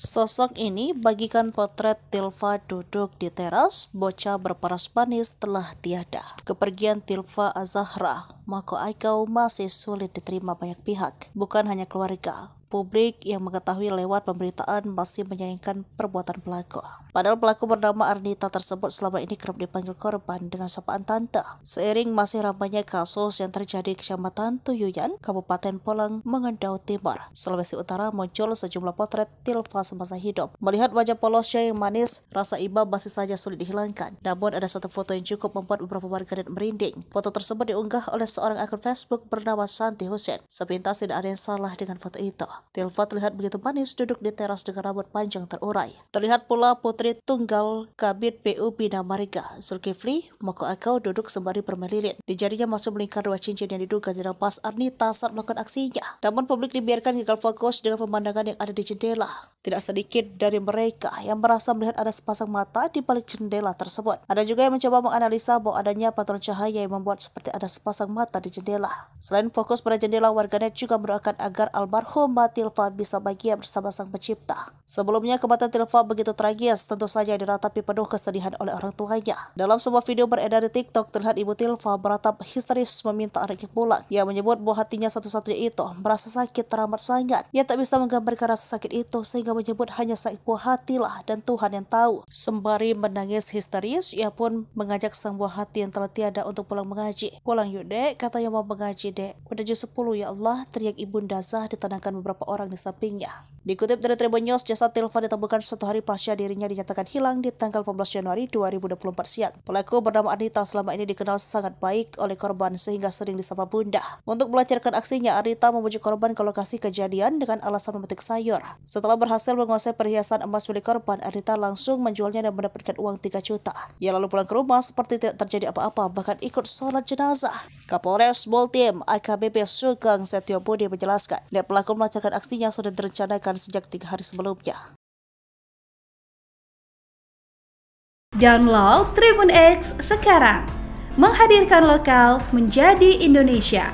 Sosok ini bagikan potret Tilva duduk di teras, bocah berparas manis telah tiada. Kepergian Tilva Azahra Mako Aikau masih sulit diterima banyak pihak, bukan hanya keluarga. Publik yang mengetahui lewat pemberitaan masih menyayangkan perbuatan pelaku. Padahal pelaku bernama Arnita tersebut selama ini kerap dipanggil korban dengan sapaan tante. Seiring masih ramainya kasus yang terjadi di Kecamatan Tuyuyan, Kabupaten Polang, Mengendau Timur, Sulawesi Utara, muncul sejumlah potret Tilva semasa hidup. Melihat wajah polosnya yang manis, rasa iba masih saja sulit dihilangkan. Namun ada satu foto yang cukup membuat beberapa warganet merinding. Foto tersebut diunggah oleh seorang akun Facebook bernama Santi Hussein. Sepintas tidak ada yang salah dengan foto itu. Tilva terlihat begitu manis duduk di teras dengan rambut panjang terurai. Terlihat pula putri tunggal Kabid PU Bina Marga, Zulkifli Moko Aikau duduk sembari bermain lilin. Di jarinya masih melingkar dua cincin yang diduga dirampas Arnita saat melakukan aksinya. Namun publik dibiarkan gagal fokus dengan pemandangan yang ada di jendela. Tidak sedikit dari mereka yang merasa melihat ada sepasang mata di balik jendela tersebut. Ada juga yang mencoba menganalisa bahwa adanya pantulan cahaya yang membuat seperti ada sepasang mata di jendela. Selain fokus pada jendela, warganet juga mendoakan agar almarhumah Tilva bisa bahagia bersama Sang Pencipta. Sebelumnya, kematian Tilva begitu tragis, tentu saja diratapi penuh kesedihan oleh orang tuanya. Dalam sebuah video beredar di TikTok, terlihat ibu Tilva beratap histeris meminta anaknya pulang. Ia menyebut bahwa hatinya satu-satunya itu merasa sakit teramat sangat. Ia tak bisa menggambarkan rasa sakit itu sehingga menyebut hanya sang buah hatilah dan Tuhan yang tahu. Sembari menangis histeris, ia pun mengajak sang buah hati yang telah tiada untuk pulang mengaji. Pulang yuk dek, katanya mau mengaji dek. Udah jam 10 ya Allah, teriak ibunda Zah ditandangkan beberapa orang di sampingnya. Dikutip dari Tribun News, jasad Tilva ditemukan 1 hari pasca dirinya dinyatakan hilang di tanggal 14 Januari 2024 siang. Pelaku bernama Arnita selama ini dikenal sangat baik oleh korban sehingga sering disapa bunda. Untuk melancarkan aksinya, Arnita membujuk korban ke lokasi kejadian dengan alasan memetik sayur. Setelah berhasil menguasai perhiasan emas milik korban, Arnita langsung menjualnya dan mendapatkan uang 3 juta. Ia lalu pulang ke rumah seperti tidak terjadi apa-apa, bahkan ikut sholat jenazah. Kapolres Boltim AKBP Sugeng Setio Budi menjelaskan, pelaku melancarkan aksinya sudah direncanakan sejak 3 hari sebelumnya. Download Tribun X sekarang, menghadirkan lokal menjadi Indonesia.